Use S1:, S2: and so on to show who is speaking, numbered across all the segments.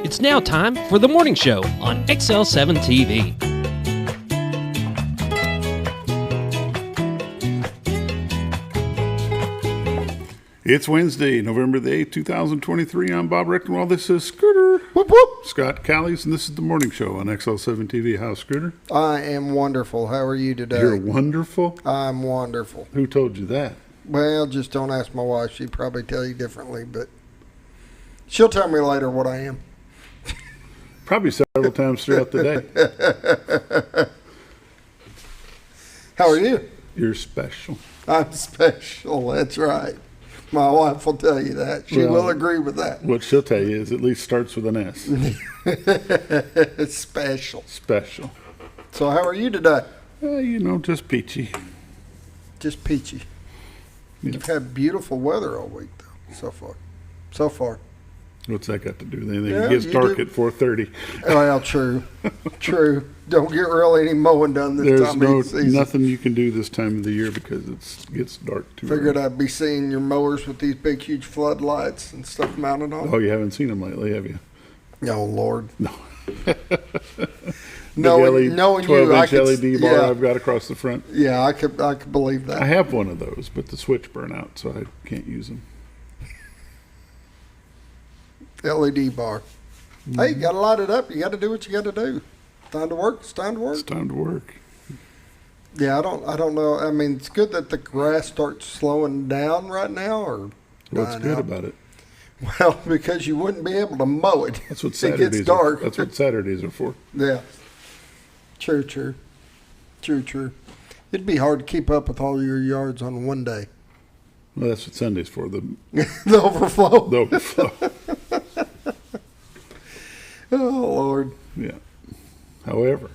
S1: It's now time for the morning show on XL7-TV.
S2: It's Wednesday, November the 8th, 2023. I'm Bob Rectenwald. This is Scooter.
S3: Whoop, whoop.
S2: Scott Callies, and this is the morning show on XL7-TV. How's Scooter?
S3: I am wonderful. How are you today?
S2: You're wonderful?
S3: I'm wonderful.
S2: Who told you that?
S3: Well, just don't ask my wife. She'd probably tell you differently, but she'll tell me later what I am.
S2: Probably several times throughout the day.
S3: How are you?
S2: You're special.
S3: I'm special. That's right. My wife will tell you that. She will agree with that.
S2: What she'll tell you is at least starts with an S.
S3: It's special.
S2: Special.
S3: So how are you today?
S2: Just peachy.
S3: Just peachy.
S2: Yeah.
S3: You've had beautiful weather all week, though, so far. So far.
S2: What's that got to do with anything?
S3: Yeah,
S2: It gets dark
S3: do.
S2: at 4:30.
S3: Well, true. True. Don't get really any mowing done this time of the season.
S2: Nothing you can do this time of the year because it gets dark too
S3: Figured
S2: early.
S3: I'd be seeing your mowers with these big, huge floodlights and stuff mounted on.
S2: Oh, you haven't seen them lately, have you?
S3: Oh, Lord.
S2: No.
S3: Knowing you, I
S2: 12-inch
S3: could,
S2: LED bar
S3: yeah,
S2: I've got across the front.
S3: yeah, I could believe that.
S2: I have one of those, but the switch burned out, so I can't use them.
S3: LED bar. Hey, you got to light it up. You got to do what you got to do. Time to work. It's time to work.
S2: It's time to work.
S3: Yeah, I don't know. I mean, it's good that the grass starts slowing down right now, or
S2: What's
S3: dying
S2: good
S3: out.
S2: about it?
S3: Well, because you wouldn't be able to mow it.
S2: That's what
S3: It
S2: Saturdays
S3: gets dark.
S2: That's what Saturdays are for.
S3: Yeah. True. It'd be hard to keep up with all your yards on one day.
S2: Well, that's what Sunday's for. The
S3: The overflow.
S2: overflow.
S3: Oh, Lord.
S2: Yeah. However,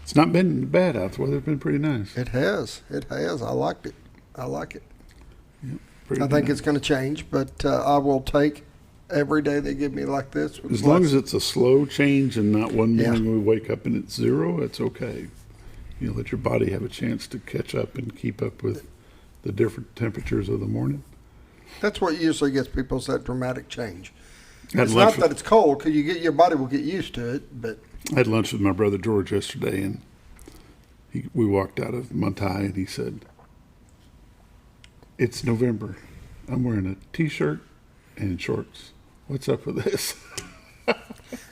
S2: it's not been bad out. The weather's been pretty nice.
S3: It has. I liked it. I like it.
S2: Yep,
S3: I think it's going to change, but I will take every day they give me like this.
S2: as long as it's a slow change and not one
S3: Yeah.
S2: morning we wake up and it's zero, it's okay. Let your body have a chance to catch up and keep up with the different temperatures of the morning.
S3: That's what usually gets people that dramatic change.
S2: I had
S3: It's
S2: lunch
S3: not that it's cold, because your body will get used to it, but
S2: I had lunch with my brother George yesterday, and we walked out of Montai, and he said, "It's November. I'm wearing a T-shirt and shorts. What's up with this?"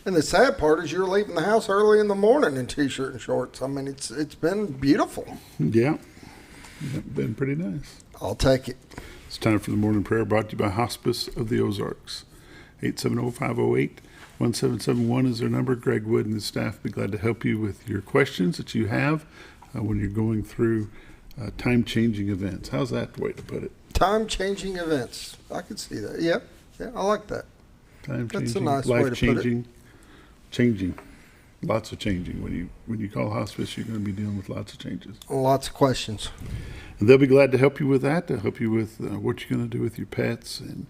S3: and the sad part is you're leaving the house early in the morning in T-shirt and shorts. I mean, it's been beautiful.
S2: Yeah, it's been pretty nice.
S3: I'll take it.
S2: It's time for the morning prayer, brought to you by Hospice of the Ozarks. 870-508-1771 is their number. Greg Wood and his staff be glad to help you with your questions that you have when you're going through time-changing events. How's that way to put it?
S3: Time-changing events. I can see that. Yeah, I like that.
S2: Time-changing,
S3: That's a nice way to put it.
S2: life-changing, changing. Lots of changing. When you call hospice, you're going to be dealing with lots of changes.
S3: Lots of questions.
S2: And they'll be glad to help you with that, to help you with what you're going to do with your pets. And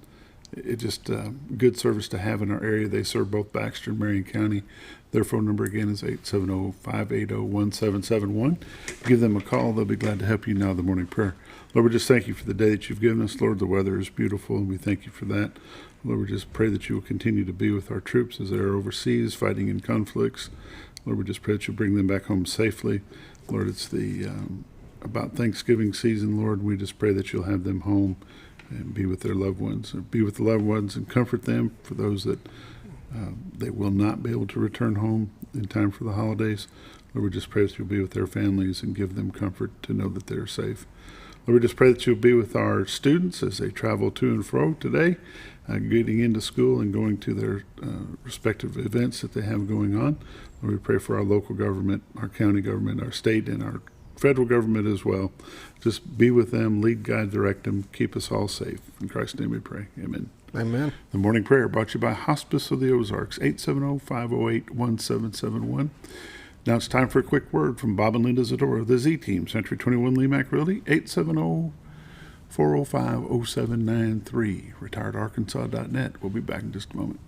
S2: it's just good service to have in our area. They serve both Baxter and Marion County. Their phone number again is 870-580-1771. Give them a call. They'll be glad to help you now. The morning prayer. Lord, we just thank you for the day that you've given us. Lord, the weather is beautiful, and we thank you for that. Lord, we just pray that you will continue to be with our troops as they're overseas fighting in conflicts. Lord, we just pray that you'll bring them back home safely. Lord, it's the about Thanksgiving season. Lord, we just pray that you'll have them home and be with their loved ones, or be with the loved ones and comfort them for those that they will not be able to return home in time for the holidays. Lord, we just pray that you'll be with their families and give them comfort to know that they're safe. Lord, we just pray that you'll be with our students as they travel to and fro today, getting into school and going to their respective events that they have going on. Lord, we pray for our local government, our county government, our state, and our federal government as well. Just be with them, lead, guide, direct them, keep us all safe. In Christ's name we pray. Amen.
S3: Amen.
S2: The morning prayer brought to you by Hospice of the Ozarks, 870-508-1771. Now it's time for a quick word from Bob and Linda Zadora, the Z-Team, Century 21 Lemack Realty, 870-405-0793, retiredarkansas.net. We'll be back in just a moment.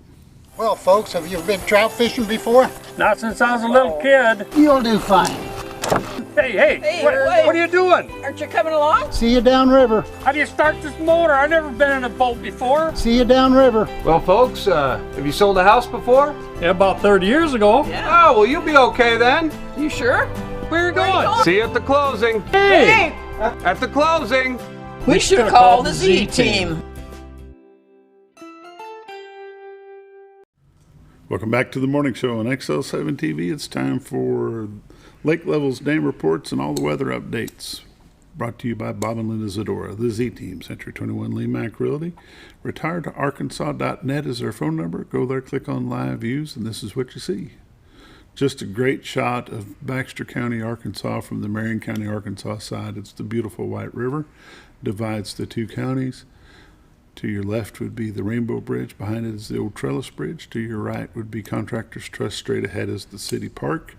S4: Well, folks, have you been trout fishing before?
S5: Not since I was a little kid.
S4: You'll do fine. Hey, what are you doing?
S5: Aren't you coming along?
S6: See you downriver.
S4: How do you start this motor? I've never been in a boat before.
S6: See you downriver.
S7: Well, folks, have you sold a house before?
S4: Yeah, about 30 years ago.
S5: Yeah.
S7: Oh, well, you'll be okay then.
S5: You sure?
S4: Where are you going?
S7: See you at the closing.
S4: Hey!
S7: At the closing.
S5: We should have called the Z-Team.
S2: Welcome back to the morning show on XL7-TV. It's time for lake levels, dam reports, and all the weather updates. Brought to you by Bob and Linda Zadora, the Z-Team, Century 21 Lee Mack Realty. Retiredtoarkansas.net is their phone number. Go there, click on live views, and this is what you see. Just a great shot of Baxter County, Arkansas from the Marion County, Arkansas side. It's the beautiful White River, divides the two counties. To your left would be the Rainbow Bridge. Behind it is the old Trellis Bridge. To your right would be Contractors Trust. Straight ahead is the city park.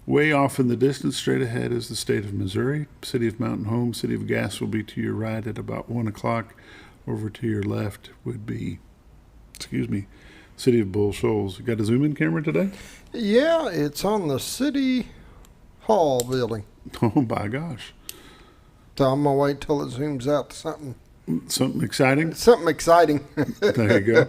S2: Way off in the distance, straight ahead is the state of Missouri. City of Mountain Home, City of Gas will be to your right at about 1 o'clock. Over to your left would be, City of Bull Shoals. You got a zoom in camera today?
S3: Yeah, it's on the City Hall building.
S2: Oh, by gosh.
S3: So I'm going to wait till it zooms out to something
S2: Exciting?
S3: something exciting.
S2: There you go.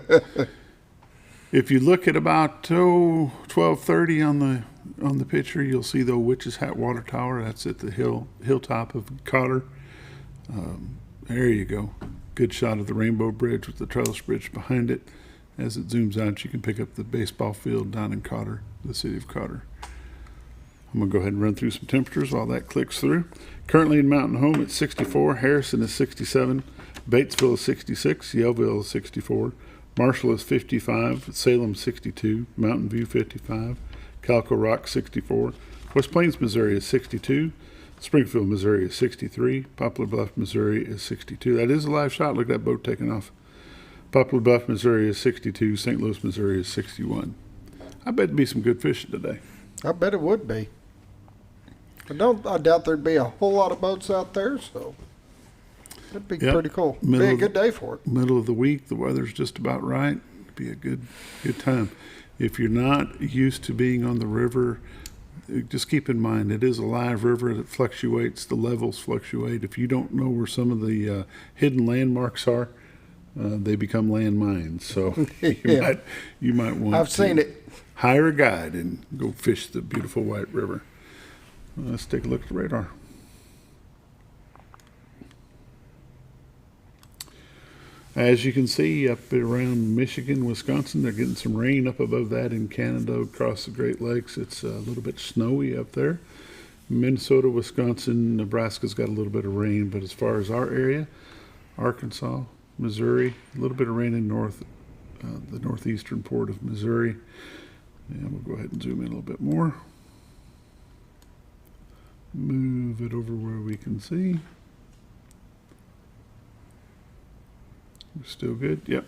S2: If you look at about 12:30 on the picture, you'll see the Witch's Hat Water Tower. That's at the hilltop of Cotter. There you go. Good shot of the Rainbow Bridge with the Trellis Bridge behind it. As it zooms out, you can pick up the baseball field down in Cotter, the city of Cotter. I'm going to go ahead and run through some temperatures while that clicks through. Currently in Mountain Home, it's 64. Harrison is 67. Batesville is 66. Yellville is 64. Marshall is 55. Salem 62. Mountain View 55. Calico Rock 64. West Plains, Missouri is 62. Springfield, Missouri is 63. Poplar Bluff, Missouri is 62. That is a live shot. Look at that boat taking off. Poplar Bluff, Missouri is 62. St. Louis, Missouri is 61. I bet it'd be some good fishing today.
S3: I bet it would be. I doubt there'd be a whole lot of boats out there, so it'd be pretty cool. Be a good day for it.
S2: Middle of the week, the weather's just about right. It'd be a good time. If you're not used to being on the river, just keep in mind it is a live river. It fluctuates. The levels fluctuate. If you don't know where some of the hidden landmarks are, they become landmines. So you might want.
S3: I've seen it.
S2: Hire a guide and go fish the beautiful White River. Let's take a look at the radar. As you can see, up around Michigan, Wisconsin, they're getting some rain. Up above that in Canada, across the Great Lakes, it's a little bit snowy up there. Minnesota, Wisconsin, Nebraska's got a little bit of rain, but as far as our area, Arkansas, Missouri, a little bit of rain in the northeastern port of Missouri. And we'll go ahead and zoom in a little bit more. Move it over where we can see. Still good? Yep.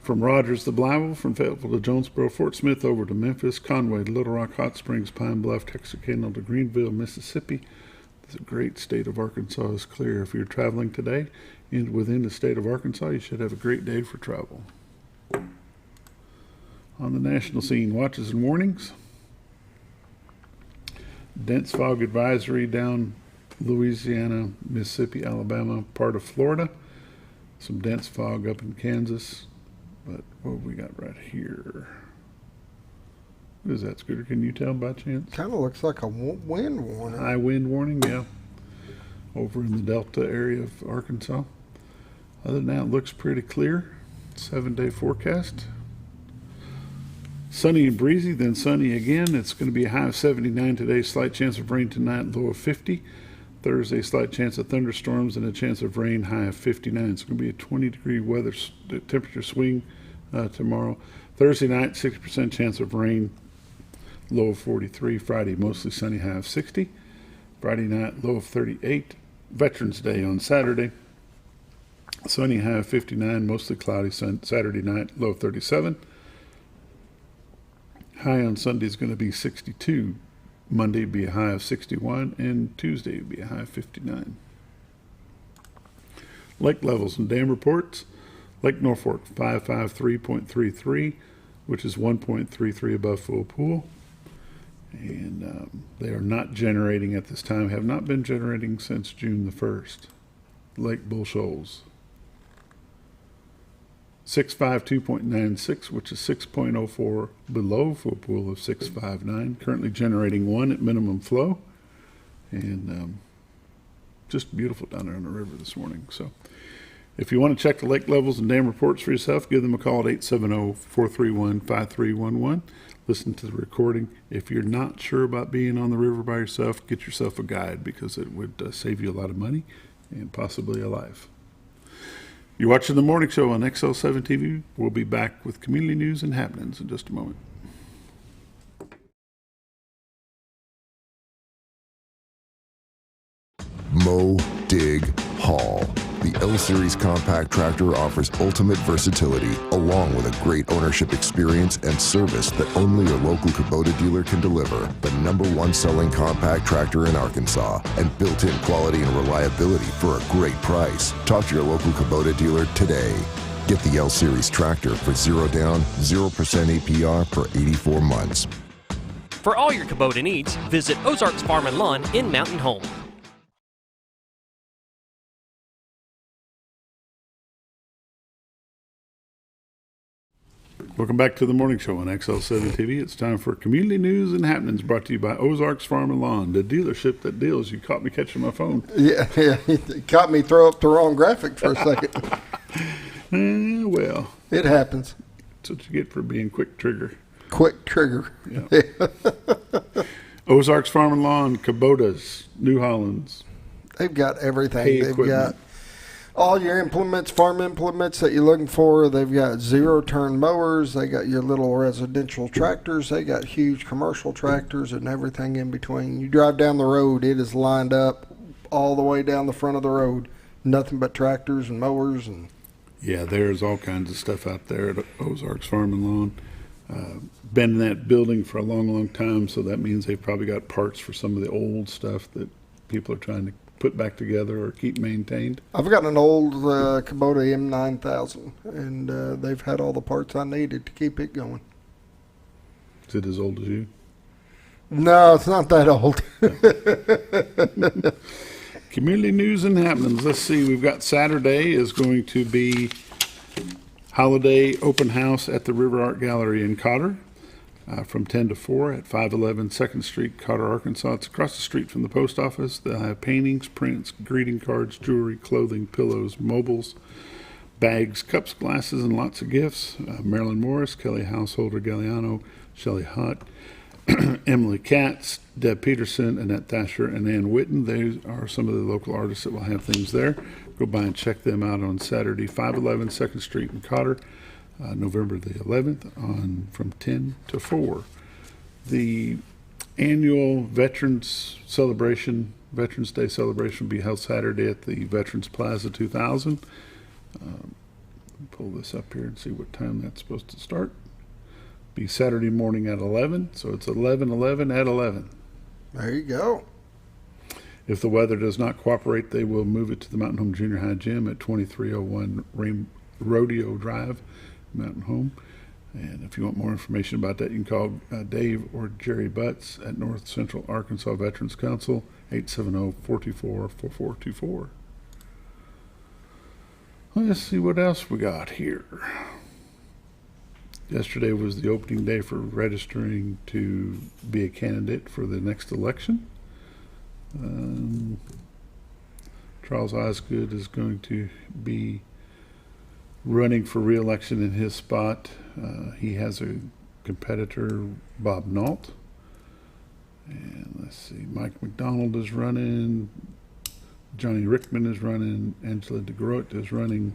S2: From Rogers to Blytheville, from Fayetteville to Jonesboro, Fort Smith over to Memphis, Conway to Little Rock, Hot Springs, Pine Bluff, Texarkana to Greenville, Mississippi. The great state of Arkansas is clear. If you're traveling today within the state of Arkansas, you should have a great day for travel. On the national scene, watches and warnings. Dense fog advisory down Louisiana, Mississippi, Alabama, part of Florida. Some dense fog up in Kansas. But what have we got right here? What is that, Scooter? Can you tell by chance?
S3: Kind of looks like a wind warning.
S2: High wind warning, yeah. Over in the Delta area of Arkansas. Other than that, it looks pretty clear. 7-day forecast. Sunny and breezy, then sunny again. It's going to be a high of 79 today. Slight chance of rain tonight, low of 50. Thursday, slight chance of thunderstorms and a chance of rain, high of 59. It's going to be a 20-degree weather temperature swing tomorrow. Thursday night, 60% chance of rain, low of 43. Friday, mostly sunny, high of 60. Friday night, low of 38. Veterans Day on Saturday, sunny, high of 59, mostly cloudy. Saturday night, low of 37. High on Sunday is going to be 62. Monday would be a high of 61, and Tuesday would be a high of 59. Lake levels and dam reports. Lake Norfolk, 553.33, which is 1.33 above full pool. And they are not generating at this time, have not been generating since June the 1st. Lake Bull Shoals. 652.96, which is 6.04 below full pool of 659. Currently generating 1 at minimum flow. And just beautiful down there on the river this morning. So if you want to check the lake levels and dam reports for yourself, give them a call at 870-431-5311. Listen to the recording. If you're not sure about being on the river by yourself, get yourself a guide, because it would save you a lot of money and possibly a life. You're watching the morning show on XL7-TV. We'll be back with community news and happenings in just a moment.
S6: Mow, dig, haul. The L-Series compact tractor offers ultimate versatility, along with a great ownership experience and service that only a local Kubota dealer can deliver. The #1 selling compact tractor in Arkansas, and built-in quality and reliability for a great price. Talk to your local Kubota dealer today. Get the L-Series tractor for 0 down, 0% APR for 84 months.
S1: For all your Kubota needs, visit Ozarks Farm and Lawn in Mountain Home.
S2: Welcome back to the morning show on XL7-TV. It's time for community news and happenings, brought to you by Ozarks Farm and Lawn, the dealership that deals. You caught me catching my phone.
S3: Yeah, it caught me throw up the wrong graphic for a second.
S2: Well,
S3: It happens.
S2: that's what you get for being quick trigger.
S3: Quick trigger.
S2: Yeah. Ozarks Farm and Lawn, Kubotas, New Hollands.
S3: They've got everything.
S2: Hay
S3: They've
S2: equipment.
S3: got all your implements, farm implements that you're looking for. They've got zero-turn mowers. They got your little residential tractors. They got huge commercial tractors and everything in between. You drive down the road, it is lined up all the way down the front of the road. Nothing but tractors and mowers. And
S2: Yeah, there's all kinds of stuff out there at Ozarks Farm and Lawn. Been in that building for a long, long time, so that means they've probably got parts for some of the old stuff that people are trying to put back together or keep maintained.
S3: I've got an old Kubota M9000, and they've had all the parts I needed to keep it going.
S2: Is it as old as you?
S3: No, it's not that old.
S2: Community news and happenings. Let's see. We've got Saturday is going to be holiday open house at the River Art Gallery in Cotter from 10 to 4 at 511 2nd Street, Cotter, Arkansas. It's across the street from the post office. They'll have paintings, prints, greeting cards, jewelry, clothing, pillows, mobiles, bags, cups, glasses, and lots of gifts. Marilyn Morris, Kelly Householder Galliano, Shelley Hutt, Emily Katz, Deb Peterson, Annette Thatcher, and Ann Witten. They are some of the local artists that will have things there. Go by and check them out on Saturday, 511 2nd Street in Cotter, November the 11th, from 10 to 4. The annual Veterans Day celebration will be held Saturday at the Veterans Plaza 2000. Pull this up here and see what time that's supposed to start. Be Saturday morning at 11, so it's 11:11 at 11.
S3: There you go.
S2: If the weather does not cooperate, they will move it to the Mountain Home Junior High Gym at 2301 Rodeo Drive, Mountain Home. And if you want more information about that, you can call Dave or Jerry Butts at North Central Arkansas Veterans Council, 870-424-4424. Let's see what else we got here. Yesterday was the opening day for registering to be a candidate for the next election. Charles Osgood is going to be running for re-election in his spot. He has a competitor, Bob Nault. And let's see, Mike McDonald is running. Johnny Rickman is running. Angela DeGroat is running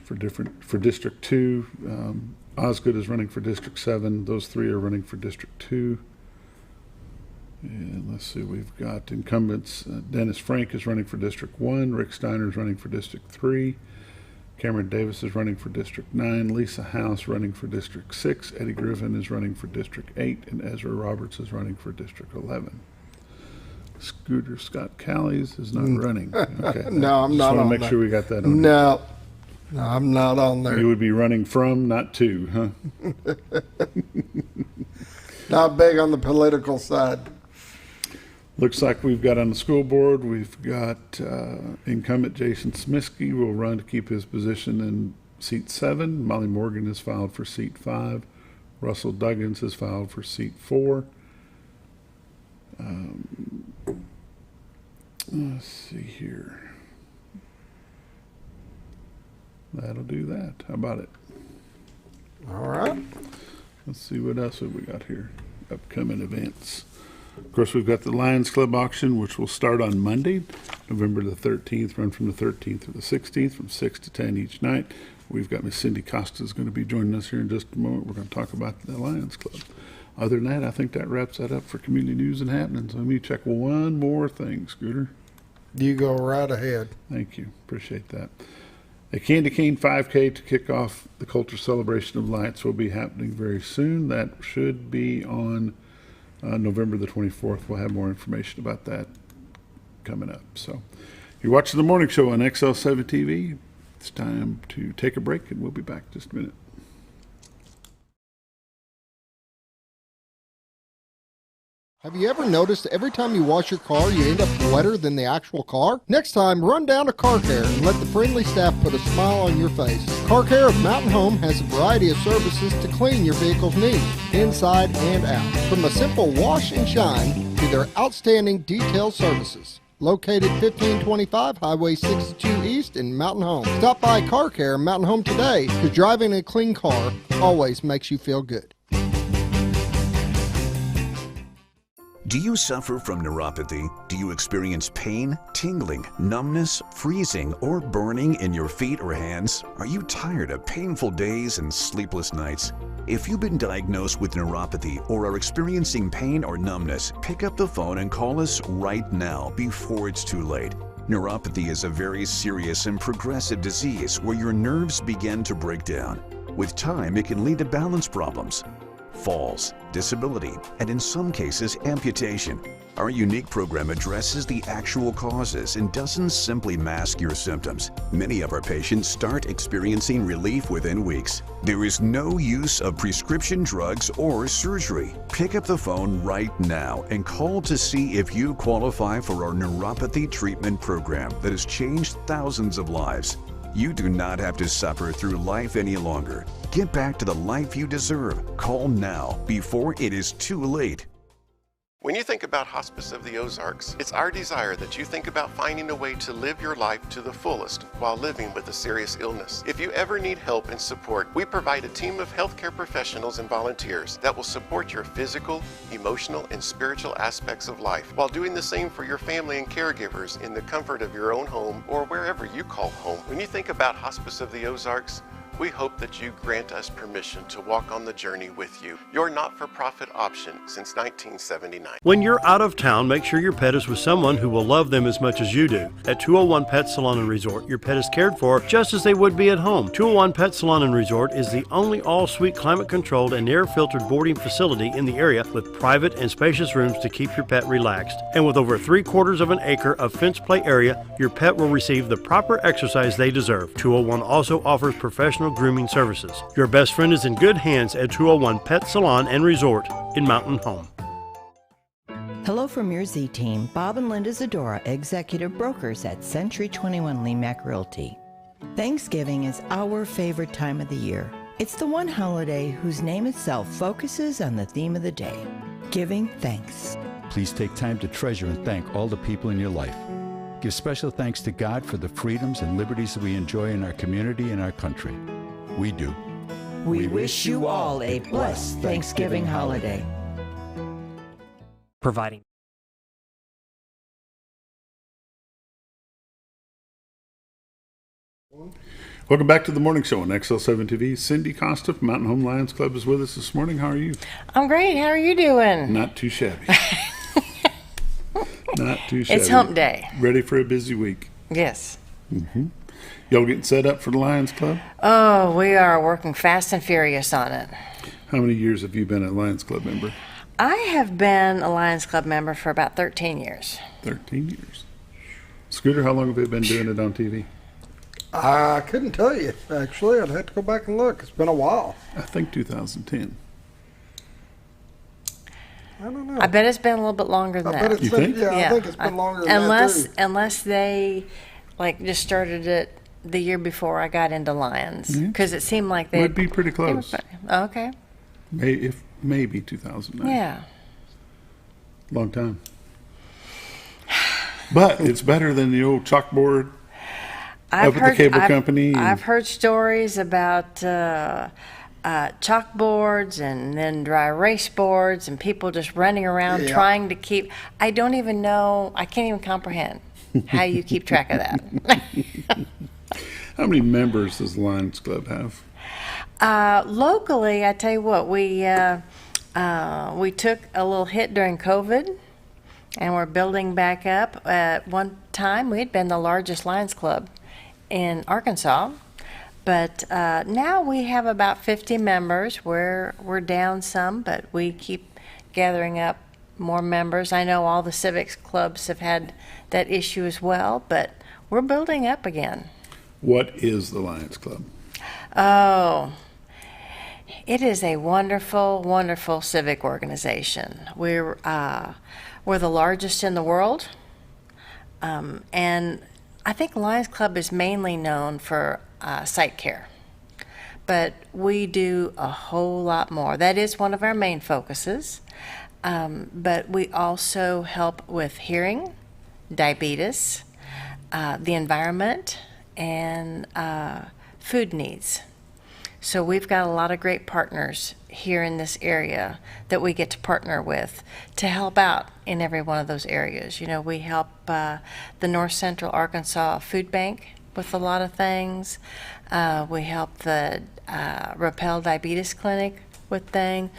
S2: for District 2. Osgood is running for District 7. Those three are running for District 2. And let's see, we've got incumbents. Dennis Frank is running for District 1. Rick Steiner is running for District 3. Cameron Davis is running for District 9. Lisa House running for District 6. Eddie Griffin is running for District 8. And Ezra Roberts is running for District 11. Scooter Scott Callies is not running. Okay.
S3: No, I'm not
S2: on. Just want to
S3: on
S2: make
S3: there.
S2: sure we got that on.
S3: No, I'm not on there.
S2: You would be running from, not to, huh?
S3: Not big on the political side.
S2: Looks like we've got on the school board, we've got incumbent Jason Smiskey will run to keep his position in seat 7. Molly Morgan has filed for seat 5. Russell Duggins has filed for seat 4. Let's see here. That'll do that. How about it?
S3: All right.
S2: Let's see what else have we got here. Upcoming events. Of course, we've got the Lions Club auction, which will start on Monday, November the 13th, run from the 13th to the 16th, from 6 to 10 each night. We've got Miss Cindy Costa is going to be joining us here in just a moment. We're going to talk about the Lions Club. Other than that, I think that wraps that up for community news and happenings. Let me check one more thing, Scooter.
S3: You go right ahead.
S2: Thank you. Appreciate that. A Candy Cane 5K to kick off the Culture Celebration of Lights will be happening very soon. That should be on November the 24th. We'll have more information about that coming up. So you're watching the morning show on XL7-TV. It's time to take a break, and we'll be back in just a minute.
S8: Have you ever noticed every time you wash your car, you end up wetter than the actual car? Next time, run down to Car Care and let the friendly staff put a smile on your face. Car Care of Mountain Home has a variety of services to clean your vehicle's needs, inside and out. From a simple wash and shine to their outstanding detailed services. Located 1525 Highway 62 East in Mountain Home. Stop by Car Care Mountain Home today, because driving a clean car always makes you feel good.
S9: Do you suffer from neuropathy? Do you experience pain, tingling, numbness, freezing, or burning in your feet or hands? Are you tired of painful days and sleepless nights? If you've been diagnosed with neuropathy or are experiencing pain or numbness, pick up the phone and call us right now before it's too late. Neuropathy is a very serious and progressive disease where your nerves begin to break down. With time, it can lead to balance problems, falls, disability, and in some cases, amputation. Our unique program addresses the actual causes and doesn't simply mask your symptoms. Many of our patients start experiencing relief within weeks. There is no use of prescription drugs or surgery. Pick up the phone right now and call to see if you qualify for our neuropathy treatment program that has changed thousands of lives. You do not have to suffer through life any longer. Get back to the life you deserve. Call now before it is too late.
S10: When you think about Hospice of the Ozarks, it's our desire that you think about finding a way to live your life to the fullest while living with a serious illness. If you ever need help and support, we provide a team of healthcare professionals and volunteers that will support your physical, emotional, and spiritual aspects of life while doing the same for your family and caregivers in the comfort of your own home or wherever you call home. When you think about Hospice of the Ozarks, we hope that you grant us permission to walk on the journey with you. Your not-for-profit option since 1979.
S11: When you're out of town, make sure your pet is with someone who will love them as much as you do. At 201 Pet Salon and Resort, your pet is cared for just as they would be at home. 201 Pet Salon and Resort is the only all-suite climate-controlled and air-filtered boarding facility in the area with private and spacious rooms to keep your pet relaxed. And with over 3/4 of an acre of fenced play area, your pet will receive the proper exercise they deserve. 201 also offers professional grooming services. Your best friend is in good hands at 201 Pet Salon and Resort in Mountain Home.
S12: Hello from your Z-Team, Bob and Linda Zadora, executive brokers at Century 21 Lee Mack Realty. Thanksgiving is our favorite time of the year. It's the one holiday whose name itself focuses on the theme of the day, giving thanks.
S13: Please take time to treasure and thank all the people in your life. Give special thanks to God for the freedoms and liberties that we enjoy in our community and our country. We do.
S12: We wish you all a blessed Thanksgiving holiday.
S1: Providing.
S2: Welcome back to the morning show on XL7-TV. Cindy Costa from Mountain Home Lions Club is with us this morning. How are you?
S5: I'm great. How are you doing?
S2: Not too shabby. Not too shabby.
S5: It's hump day.
S2: Ready for a busy week.
S5: Yes.
S2: Mm-hmm. Y'all getting set up for the Lions Club?
S5: Oh, we are working fast and furious on it.
S2: How many years have you been a Lions Club member?
S5: I have been a Lions Club member for about 13 years.
S2: 13 years. Scooter, how long have you been doing it on TV?
S3: I couldn't tell you, actually. I'd have to go back and look. It's been a while.
S2: I think 2010.
S3: I don't know.
S5: I bet it's been a little bit longer than
S3: I
S5: that.
S3: bet it's been, I think it's been longer than that, too.
S5: Unless they, like, just started it the year before I got into Lions. Because it seemed like they
S2: would be pretty close.
S5: Okay.
S2: Maybe 2009.
S5: Yeah.
S2: Long time. But it's better than the old chalkboard up at the cable company.
S5: I've heard stories about chalkboards and then dry erase boards and people just running around trying to keep. I don't even know. I can't even comprehend how you keep track of that.
S2: How many members does the Lions Club have?
S5: Locally, I tell you what, we took a little hit during COVID, and we're building back up. At one time, we had been the largest Lions Club in Arkansas, but now we have about 50 members. We're down some, but we keep gathering up more members. I know all the civics clubs have had that issue as well, but we're building up again.
S2: What is the Lions Club?
S5: Oh, it is a wonderful, wonderful civic organization. We're the largest in the world, and I think Lions Club is mainly known for sight care, but we do a whole lot more. That is one of our main focuses, but we also help with hearing, diabetes, the environment, and food needs. So we've got a lot of great partners here in this area that we get to partner with to help out in every one of those areas. You know, we help the North Central Arkansas Food Bank with a lot of things. We help the Rappel Diabetes Clinic with things.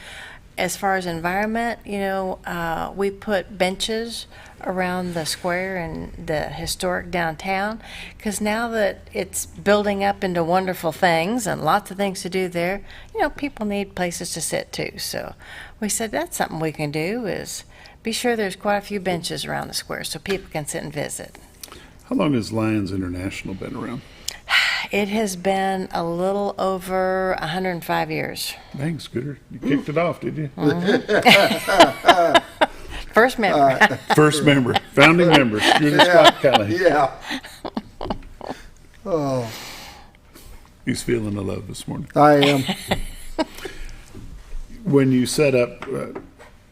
S5: As far as environment, you know, we put benches around the square and the historic downtown, because now that it's building up into wonderful things and lots of things to do there, you know, people need places to sit too. So we said that's something we can do, is be sure there's quite a few benches around the square so people can sit and visit.
S2: How long has Lions International been around?
S5: It has been a little over 105 years.
S2: Dang, Scooter. You kicked it off, did you?
S5: First member.
S2: First member. Founding member. Scooter Scott Kelly.
S3: Yeah. Oh.
S2: He's feeling the love this morning.
S3: I am.
S2: When you set up,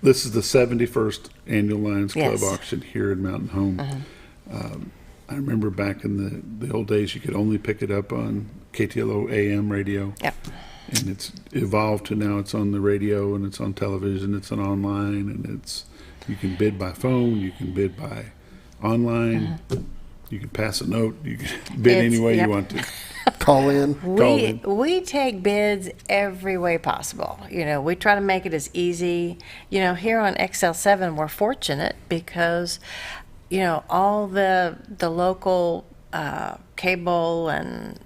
S2: this is the 71st Annual Lions Club
S5: Yes.
S2: auction here in Mountain Home. I remember back in the old days, you could only pick it up on KTLO AM radio.
S5: Yep.
S2: And it's evolved to now it's on the radio and it's on television, it's on online, and you can bid by phone, you can bid by online, you can pass a note, you can bid any way you want to.
S3: Call in.
S5: We take bids every way possible. You know, we try to make it as easy. You know, here on XL7, we're fortunate because, you know, all the local cable and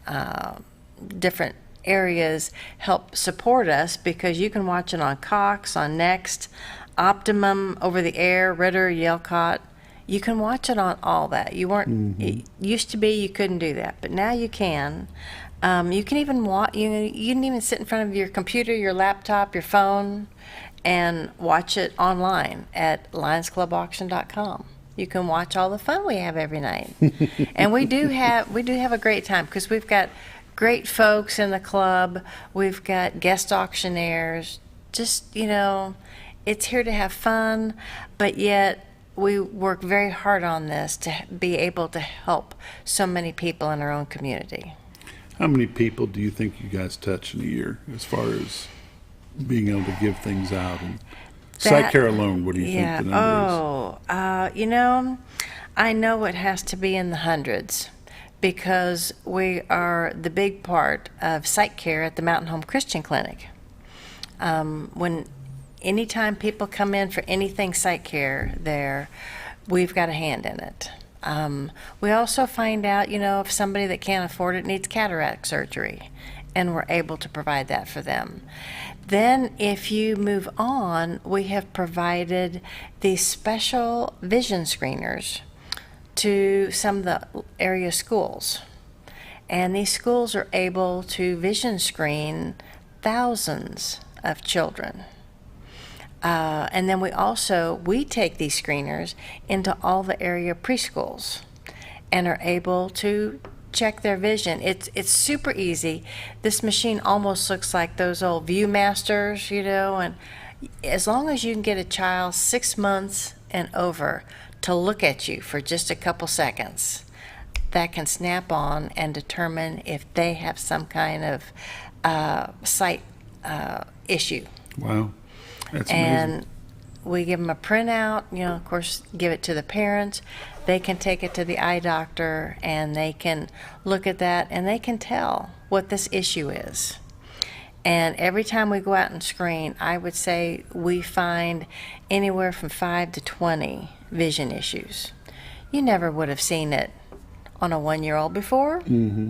S5: different areas help support us, because you can watch it on Cox, on Next, Optimum, Over the Air, Ritter, Yelcott. You can watch it on all that. You weren't. It used to be you couldn't do that, but now you can. You can even watch. You can even sit in front of your computer, your laptop, your phone, and watch it online at lionsclubauction.com. You can watch all the fun we have every night, and we do have a great time, because we've got great folks in the club. We've got guest auctioneers. Just, you know, it's here to have fun, but yet we work very hard on this to be able to help so many people in our own community.
S2: How many people do you think you guys touch in a year, as far as being able to give things out? And sight care alone, what do you think the number is?
S5: You know, I know it has to be in the hundreds, because we are the big part of sight care at the Mountain Home Christian Clinic. Anytime people come in for anything sight care there, we've got a hand in it. We also find out, you know, if somebody that can't afford it needs cataract surgery, and we're able to provide that for them. Then if you move on, we have provided these special vision screeners to some of the area schools. And these schools are able to vision screen thousands of children. And then we take these screeners into all the area preschools and are able to check their vision. It's super easy. This machine almost looks like those old Viewmasters, and as long as you can get a child 6 months and over to look at you for just a couple seconds, that can snap on and determine if they have some kind of sight issue.
S2: Wow. That's
S5: and
S2: amazing.
S5: We give them a printout, of course, give it to the parents. They can take it to the eye doctor and they can look at that and they can tell what this issue is. And every time we go out and screen, I would say we find anywhere from 5 to 20 vision issues. You never would have seen it on a 1-year-old before.
S2: Mm-hmm.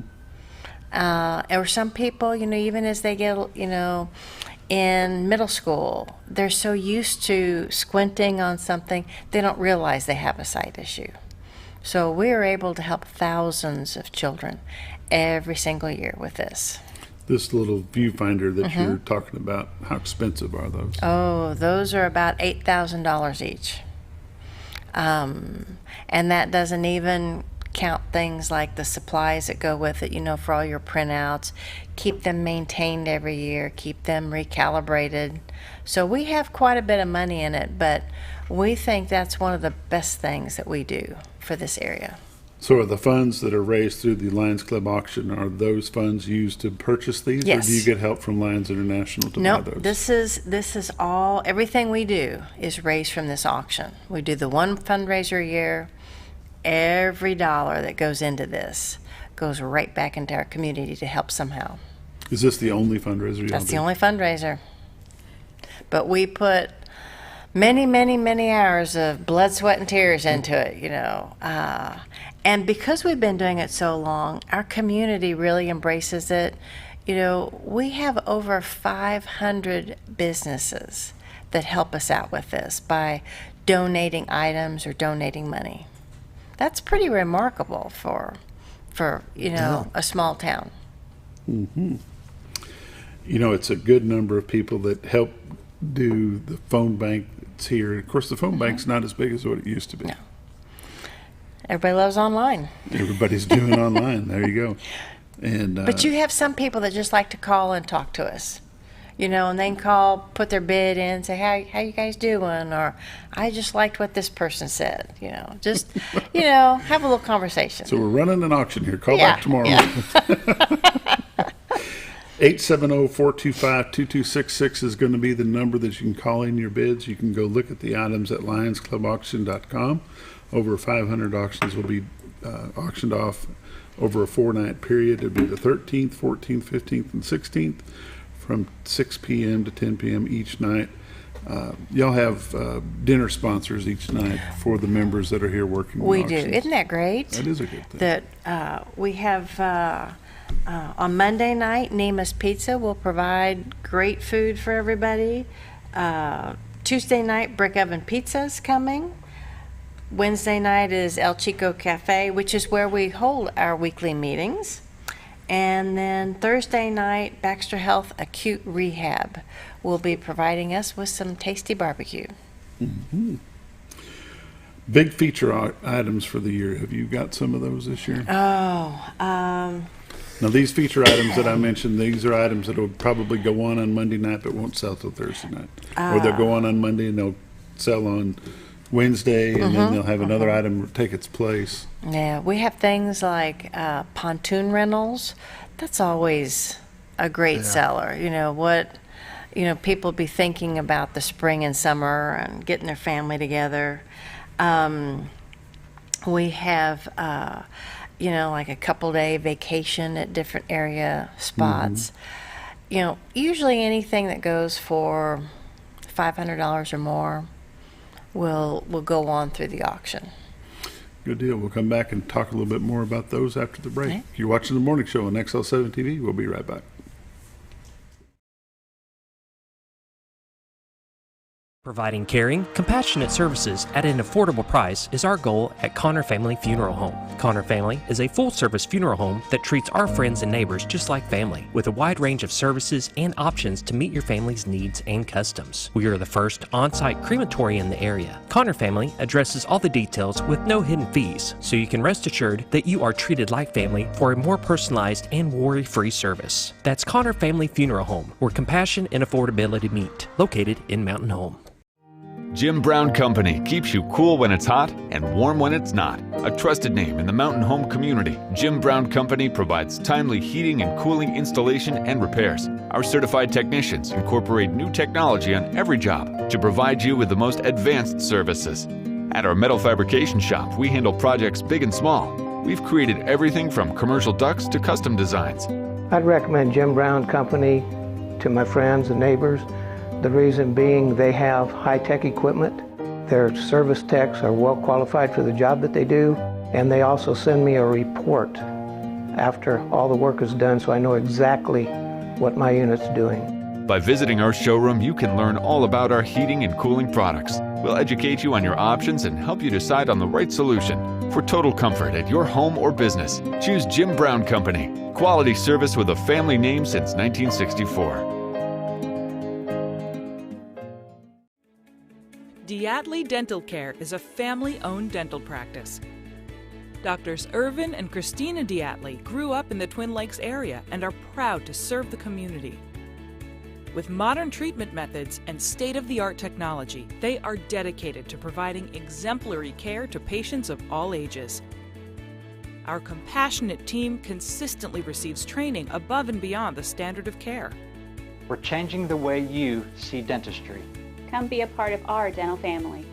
S5: Or some people, even as they get, in middle school, they're so used to squinting on something, they don't realize they have a sight issue. So we are able to help thousands of children every single year with this.
S2: This little viewfinder that
S5: Mm-hmm.
S2: you're talking about, how expensive are those?
S5: Oh, those are about $8,000 each. And that doesn't even count things like the supplies that go with it, for all your printouts, keep them maintained every year, keep them recalibrated. So we have quite a bit of money in it, but we think that's one of the best things that we do for this area.
S2: So are the funds that are raised through the Lions Club auction, are those funds used to purchase these?
S5: Yes.
S2: Or do you get help from Lions International to
S5: Nope,
S2: buy those?
S5: this is all, everything we do is raised from this auction. We do the one fundraiser a year. Every dollar that goes into this goes right back into our community to help somehow.
S2: Is this the only fundraiser you
S5: That's
S2: do?
S5: the only fundraiser. But we put many, many, many hours of blood, sweat, and tears into it, and because we've been doing it so long, our community really embraces it. We have over 500 businesses that help us out with this by donating items or donating money. That's pretty remarkable for a small town.
S2: Mm-hmm. It's a good number of people that help do the phone bank that's here. Of course, the phone bank's not as big as what it used to be.
S5: No. Everybody loves online.
S2: Everybody's doing online. There you go. And
S5: but you have some people that just like to call and talk to us. And they can call, put their bid in, say, how you guys doing? Or, I just liked what this person said. Just, have a little conversation.
S2: So we're running an auction here. Call
S5: Yeah,
S2: back tomorrow.
S5: yeah.
S2: 870-425-2266 is going to be the number that you can call in your bids. You can go look at the items at lionsclubauction.com. Over 500 auctions will be auctioned off over a 4-night period. It'll be the 13th, 14th, 15th, and 16th. From 6 p.m. to 10 p.m. each night. Y'all have dinner sponsors each night for the members that are here working.
S5: We do. Isn't that great?
S2: That is a good thing.
S5: That we have on Monday night, Nema's Pizza will provide great food for everybody. Tuesday night, Brick Oven Pizza is coming. Wednesday night is El Chico Cafe, which is where we hold our weekly meetings. And then Thursday night, Baxter Health Acute Rehab will be providing us with some tasty barbecue.
S2: Mm-hmm. Big feature items for the year. Have you got some of those this year? Now, these feature items that I mentioned, these are items that will probably go on Monday night but won't sell till Thursday night. Or they'll go on Monday and they'll sell on Wednesday, and then they'll have another item take its place.
S5: Yeah, we have things like pontoon rentals. That's always a great seller. People be thinking about the spring and summer and getting their family together. We have, like a couple-day vacation at different area spots. Usually anything that goes for $500 or more will go on through the auction.
S2: Good deal. We'll come back and talk a little bit more about those after the break.
S5: Okay.
S2: You're watching The Morning Show on XL7-TV. We'll be right back.
S1: Providing caring, compassionate services at an affordable price is our goal at Connor Family Funeral Home. Connor Family is a full-service funeral home that treats our friends and neighbors just like family, with a wide range of services and options to meet your family's needs and customs. We are the first on-site crematory in the area. Connor Family addresses all the details with no hidden fees, so you can rest assured that you are treated like family for a more personalized and worry-free service. That's Connor Family Funeral Home, where compassion and affordability meet, located in Mountain Home.
S14: Jim Brown Company keeps you cool when it's hot and warm when it's not. A trusted name in the mountain home community, Jim Brown Company provides timely heating and cooling installation and repairs. Our certified technicians incorporate new technology on every job to provide you with the most advanced services. At our metal fabrication shop, we handle projects big and small. We've created everything from commercial ducts to custom designs.
S15: I'd recommend Jim Brown Company to my friends and neighbors. The reason being they have high-tech equipment, their service techs are well qualified for the job that they do, and they also send me a report after all the work is done so I know exactly what my unit's doing.
S14: By visiting our showroom, you can learn all about our heating and cooling products. We'll educate you on your options and help you decide on the right solution. For total comfort at your home or business, choose Jim Brown Company. Quality service with a family name since 1964.
S16: Diatley Dental Care is a family-owned dental practice. Doctors Irvin and Christina Diatley grew up in the Twin Lakes area and are proud to serve the community. With modern treatment methods and state-of-the-art technology, they are dedicated to providing exemplary care to patients of all ages. Our compassionate team consistently receives training above and beyond the standard of care.
S17: We're changing the way you see dentistry.
S18: Come be a part of our dental family.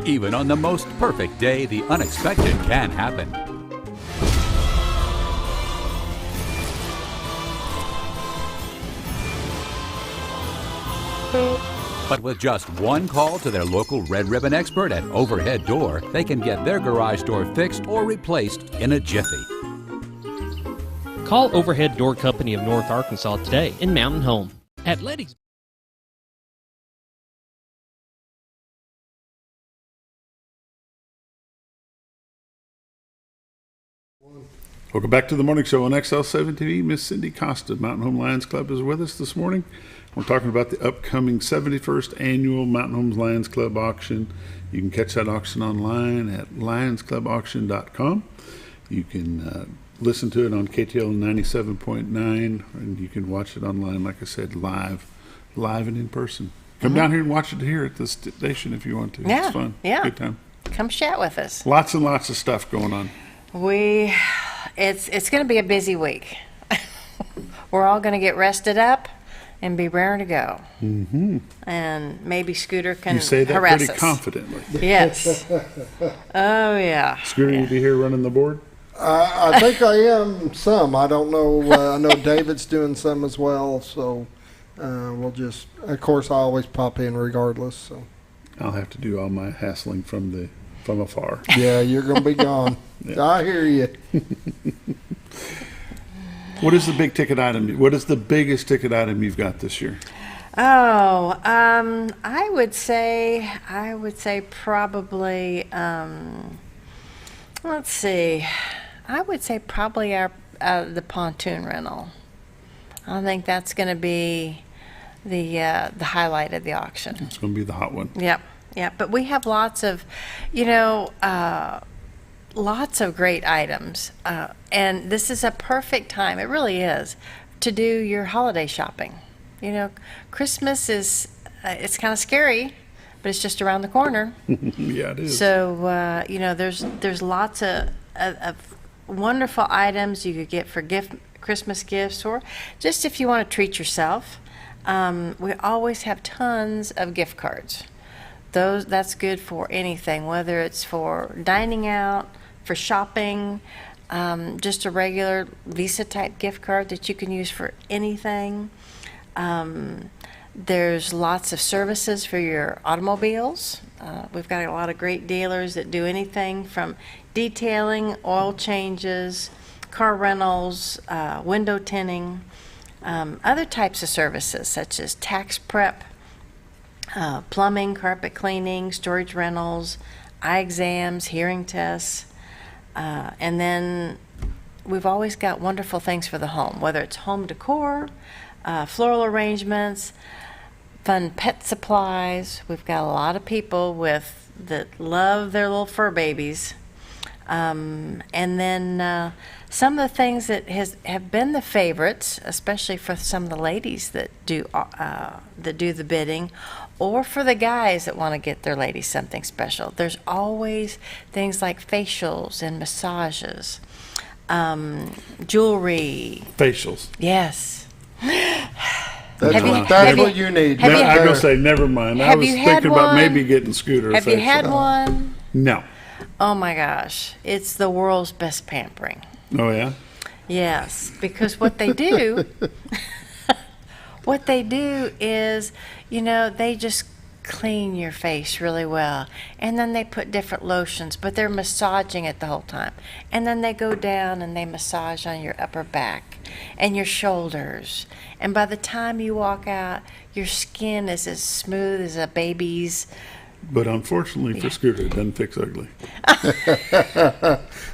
S19: Even on the most perfect day, the unexpected can happen. But with just one call to their local Red Ribbon expert at Overhead Door, they can get their garage door fixed or replaced in a jiffy.
S1: Call Overhead Door Company of North Arkansas today in Mountain Home. At Letty's.
S2: Welcome back to the morning show on XL7-TV. Miss Cindy Costa, Mountain Home Lions Club, is with us this morning. We're talking about the upcoming 71st Annual Mountain Homes Lions Club auction. You can catch that auction online at lionsclubauction.com. You can listen to it on KTL 97.9, and you can watch it online, like I said, live and in person. Come down here and watch it here at the station if you want to.
S5: Yeah,
S2: it's fun.
S5: yeah.
S2: Good time.
S5: Come chat with us.
S2: Lots and lots of stuff going on.
S5: It's going to be a busy week. We're all going to get rested up and be raring to go.
S2: Mm-hmm.
S5: And maybe Scooter can harass us.
S2: You say that pretty confidently.
S5: Yes. Oh, yeah.
S2: Scooter, you be here running the board?
S3: I think I am some. I don't know. I know David's doing some as well. So we'll just, of course, I always pop in regardless. So
S2: I'll have to do all my hassling from afar.
S3: Yeah, you're going to be gone. Yeah. I hear you.
S2: What is the big ticket item? What is the biggest ticket item you've got this year?
S5: Oh, I would say probably, let's see. I would say probably the pontoon rental. I think that's going to be the highlight of the auction.
S2: It's going to be the hot one.
S5: Yep. Yeah, but we have lots of, lots of great items. And this is a perfect time, it really is, to do your holiday shopping. Christmas is, it's kind of scary, but it's just around the corner.
S2: Yeah, it is.
S5: So, there's lots of wonderful items you could get for Christmas gifts, or just if you want to treat yourself. We always have tons of gift cards. That's good for anything, whether it's for dining out, for shopping, just a regular Visa type gift card that you can use for anything. There's lots of services for your automobiles. We've got a lot of great dealers that do anything from detailing, oil changes, car rentals, window tinting, other types of services such as tax prep, plumbing, carpet cleaning, storage rentals, eye exams, hearing tests, and then we've always got wonderful things for the home, whether it's home decor, floral arrangements, fun pet supplies. We've got a lot of people that love their little fur babies. And then some of the things that have been the favorites, especially for some of the ladies that do the bidding, or for the guys that want to get their ladies something special. There's always things like facials and massages, jewelry.
S2: Facials.
S5: Yes.
S3: That's what you need.
S2: I'm going to say, never mind. I was thinking about maybe getting Scooter a
S5: Have
S2: facial.
S5: you had one?
S2: No.
S5: Oh my gosh, it's the world's best pampering.
S2: Oh, yeah?
S5: Yes, because what they do, is, they just clean your face really well. And then they put different lotions, but they're massaging it the whole time. And then they go down and they massage on your upper back and your shoulders. And by the time you walk out, your skin is as smooth as a baby's.
S2: But unfortunately for Scooter, it doesn't fix ugly.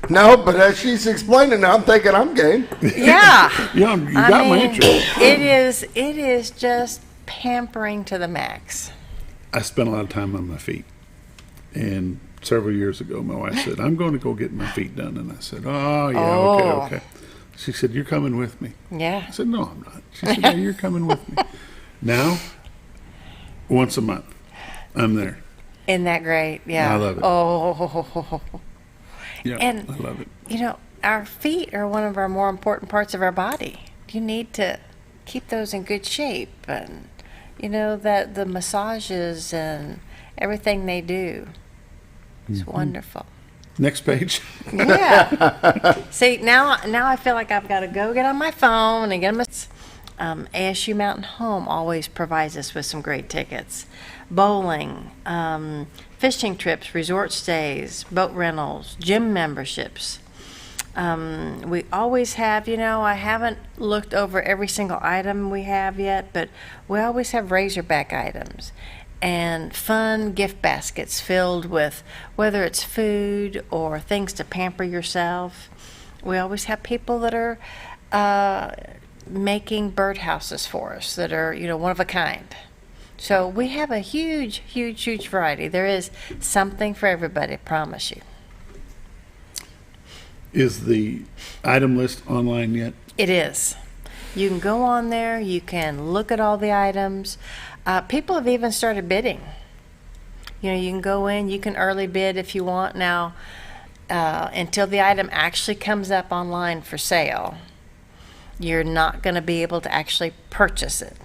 S3: No, but as she's explaining, I'm thinking I'm game.
S5: Yeah.
S2: Yeah, you got my interest.
S5: It is just pampering to the max.
S2: I spent a lot of time on my feet. And several years ago, my wife said, I'm going to go get my feet done. And I said, oh, yeah, okay. She said, you're coming with me.
S5: Yeah.
S2: I said, no, I'm not. She said, yeah, you're coming with me. Now, once a month, I'm there.
S5: Isn't that great? Yeah.
S2: I love it.
S5: Oh.
S2: Yeah,
S5: and,
S2: I love it.
S5: Our feet are one of our more important parts of our body. You need to keep those in good shape. And, that the massages and everything they do is wonderful.
S2: Next page.
S5: Yeah. See, now I feel like I've got to go get on my phone and get them. ASU Mountain Home always provides us with some great tickets. Bowling, fishing trips, resort stays, boat rentals, gym memberships. We always have, I haven't looked over every single item we have yet, but we always have Razorback items and fun gift baskets filled with whether it's food or things to pamper yourself. We always have people that are making birdhouses for us that are, one of a kind. So we have a huge, huge, huge variety. There is something for everybody, I promise you.
S2: Is the item list online yet?
S5: It is. You can go on there. You can look at all the items. People have even started bidding. You can go in. You can early bid if you want. Now, until the item actually comes up online for sale, you're not going to be able to actually purchase it.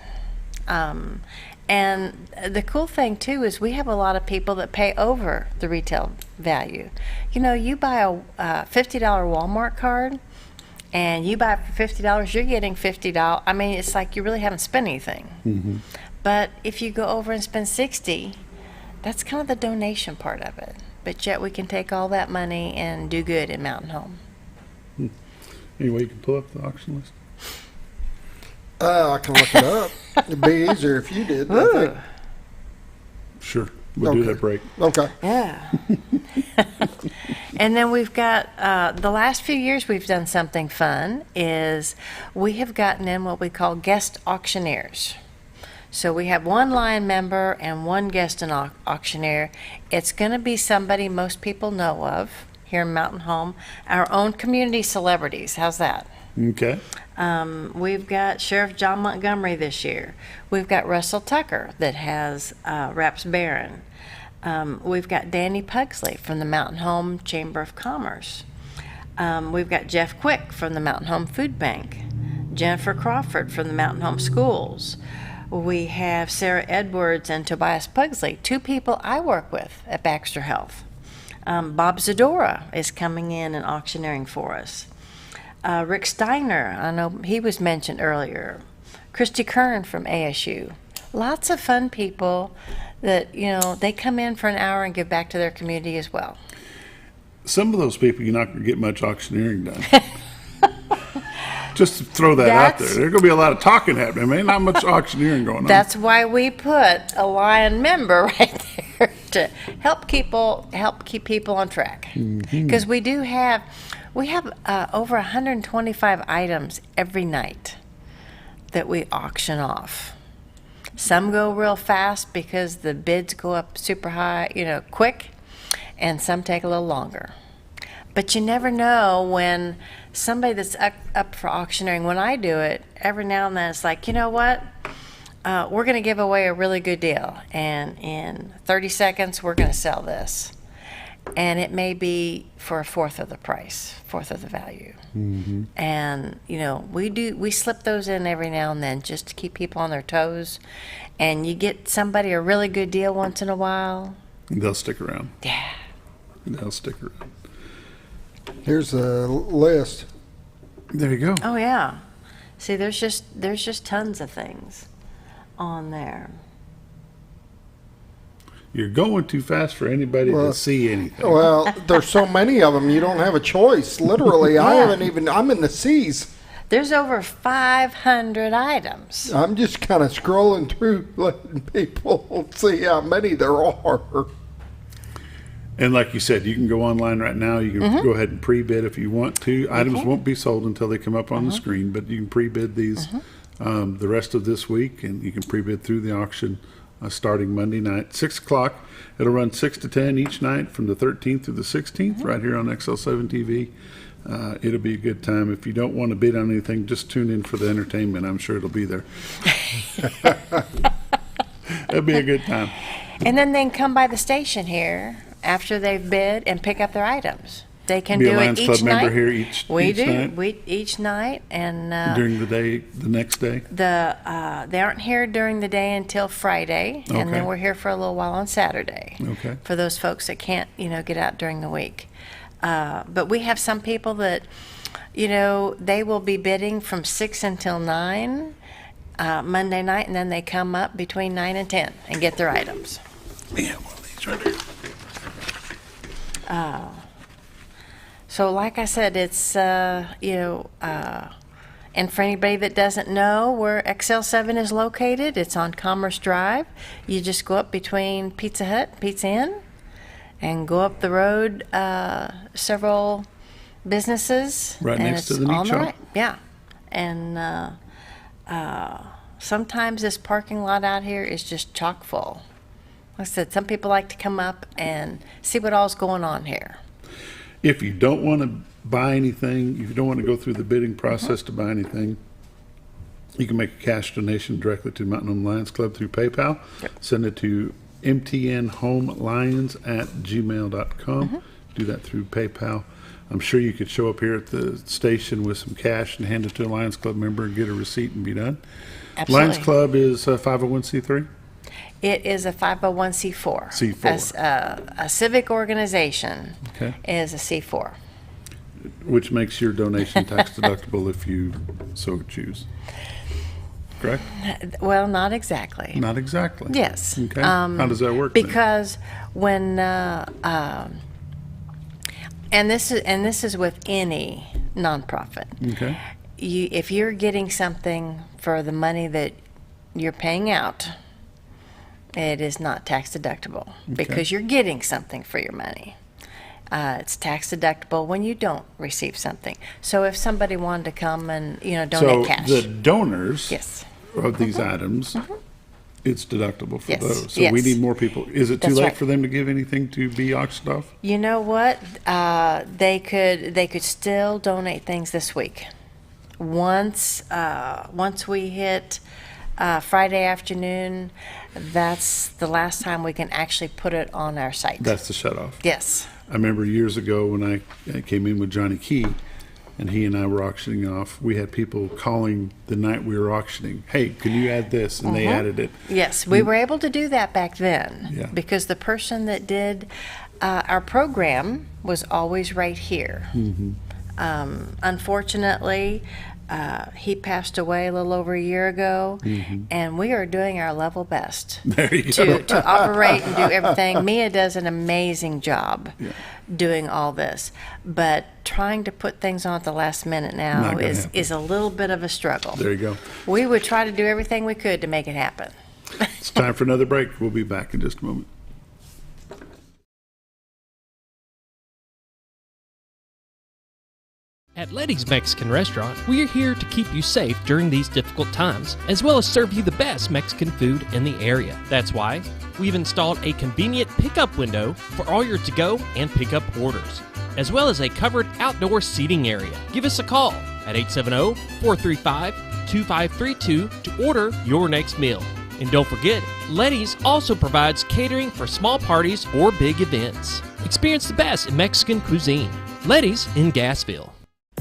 S5: And the cool thing, too, is we have a lot of people that pay over the retail value. You buy a $50 Walmart card, and you buy it for $50, you're getting $50. I mean, it's like you really haven't spent anything.
S2: Mm-hmm.
S5: But if you go over and spend $60, that's kind of the donation part of it. But yet we can take all that money and do good in Mountain Home.
S2: Anyway, you can pull up the auction list.
S3: I can look it up. It'd be easier if you did. I think.
S2: Sure. We'll do that break.
S3: Okay.
S5: Yeah. And then we've got, the last few years we've done something fun, is we have gotten in what we call guest auctioneers. So we have one line member and one guest auctioneer. It's going to be somebody most people know of here in Mountain Home, our own community celebrities. How's that?
S2: Okay.
S5: We've got Sheriff John Montgomery this year. We've got Russell Tucker that has Raps Barron. We've got Danny Pugsley from the Mountain Home Chamber of Commerce. We've got Jeff Quick from the Mountain Home Food Bank. Jennifer Crawford from the Mountain Home Schools. We have Sarah Edwards and Tobias Pugsley, two people I work with at Baxter Health. Bob Zadora is coming in and auctioneering for us. Rick Steiner, I know he was mentioned earlier. Christy Kern from ASU. lots of fun people that, they come in for an hour and give back to their community as well.
S2: Some of those people, you're not going to get much auctioneering done. Just to throw that out there. There's going to be a lot of talking happening, man. Not much auctioneering going on.
S5: That's why we put a Lion member right there to help keep people on track. Because we have over 125 items every night that we auction off. Some go real fast because the bids go up super high, quick, and some take a little longer. But you never know when somebody that's up for auctioneering, when I do it, every now and then it's like, you know what? We're going to give away a really good deal, and in 30 seconds we're going to sell this. And it may be for a fourth of the price, fourth of the value. And, we slip those in every now and then just to keep people on their toes. And you get somebody a really good deal once in a while.
S2: They'll stick around.
S5: Yeah.
S2: They'll stick around.
S3: Here's a list.
S2: There you go.
S5: Oh yeah. See, there's just tons of things on there.
S2: You're going too fast for anybody to see anything.
S3: Well, there's so many of them, you don't have a choice. Literally,
S5: Yeah.
S3: I'm in the C's.
S5: There's over 500 items.
S3: I'm just kind of scrolling through, letting people see how many there are.
S2: And like you said, you can go online right now. You can go ahead and pre-bid if you want to. Items won't be sold until they come up on the screen, but you can pre-bid these the rest of this week, and you can pre-bid through the auction starting Monday night, 6 o'clock. It'll run 6 to 10 each night from the 13th through the 16th right here on XL7-TV. It'll be a good time. If you don't want to bid on anything, just tune in for the entertainment. I'm sure it'll be there. It'll be a good time.
S5: And then they can come by the station here after they've bid and pick up their items. They can
S2: Be a
S5: do
S2: Lions
S5: it
S2: Club
S5: each
S2: member
S5: night.
S2: here each
S5: night.
S2: night?
S5: Each night, and
S2: During the day, the next day?
S5: they aren't here during the day until Friday, and
S2: Okay.
S5: then we're here for a little while on Saturday.
S2: Okay.
S5: For those folks that can't, get out during the week. But we have some people that, they will be bidding from 6 until 9 Monday night, and then they come up between 9 and 10 and get their items.
S2: Yeah, one of these right here.
S5: So like I said, it's, and for anybody that doesn't know where XL7 is located, it's on Commerce Drive. You just go up between Pizza Hut, Pizza Inn, and go up the road several businesses.
S2: Right
S5: and
S2: next to
S5: it's
S2: the meat
S5: on
S2: shop?
S5: right. Yeah. And sometimes this parking lot out here is just chock full. Like I said, some people like to come up and see what all's going on here.
S2: If you don't want to buy anything, if you don't want to go through the bidding process to buy anything, you can make a cash donation directly to Mountain Home Lions Club through PayPal. Send it to mtnhomelions@gmail.com. Do that through PayPal. I'm sure you could show up here at the station with some cash and hand it to a Lions Club member and get a receipt and be done.
S5: Absolutely.
S2: Lions Club is 501c3?
S5: It is a 501c4.
S2: C4.
S5: A civic organization
S2: Okay.
S5: is a C4.
S2: Which makes your donation tax deductible if you so choose. Correct?
S5: Well, not exactly.
S2: Not exactly.
S5: Yes.
S2: Okay. How does that work then?
S5: Because when and this is with any nonprofit.
S2: Okay.
S5: If you're getting something for the money that you're paying out, it is not tax deductible because you're getting something for your money. It's tax deductible when you don't receive something. So if somebody wanted to come and donate cash,
S2: the donors
S5: yes.
S2: of these items, it's deductible for
S5: Yes,
S2: those. So
S5: yes.
S2: we need more people. Is it too
S5: That's
S2: late
S5: right.
S2: for them to give anything to be auctioned off?
S5: You know what? They could still donate things this week. Once we hit Friday afternoon, that's the last time we can actually put it on our site.
S2: That's the shut off.
S5: Yes.
S2: I remember years ago when I came in with Johnny Key and he and I were auctioning off, we had people calling the night we were auctioning, hey, can you add this? And they added it.
S5: Yes, we were able to do that back then
S2: Yeah.
S5: because the person that did our program was always right here.
S2: Mm-hmm.
S5: Unfortunately, He passed away a little over a year ago, and we are doing our level best to operate and do everything. Mia does an amazing job doing all this, but trying to put things on at the last minute now is a little bit of a struggle.
S2: There you go.
S5: We would try to do everything we could to make it happen.
S2: It's time for another break. We'll be back in just a moment.
S1: At Letty's Mexican Restaurant, we're here to keep you safe during these difficult times, as well as serve you the best Mexican food in the area. That's why we've installed a convenient pickup window for all your to-go and pickup orders, as well as a covered outdoor seating area. Give us a call at 870-435-2532 to order your next meal. And don't forget, Letty's also provides catering for small parties or big events. Experience the best in Mexican cuisine. Letty's in Gassville.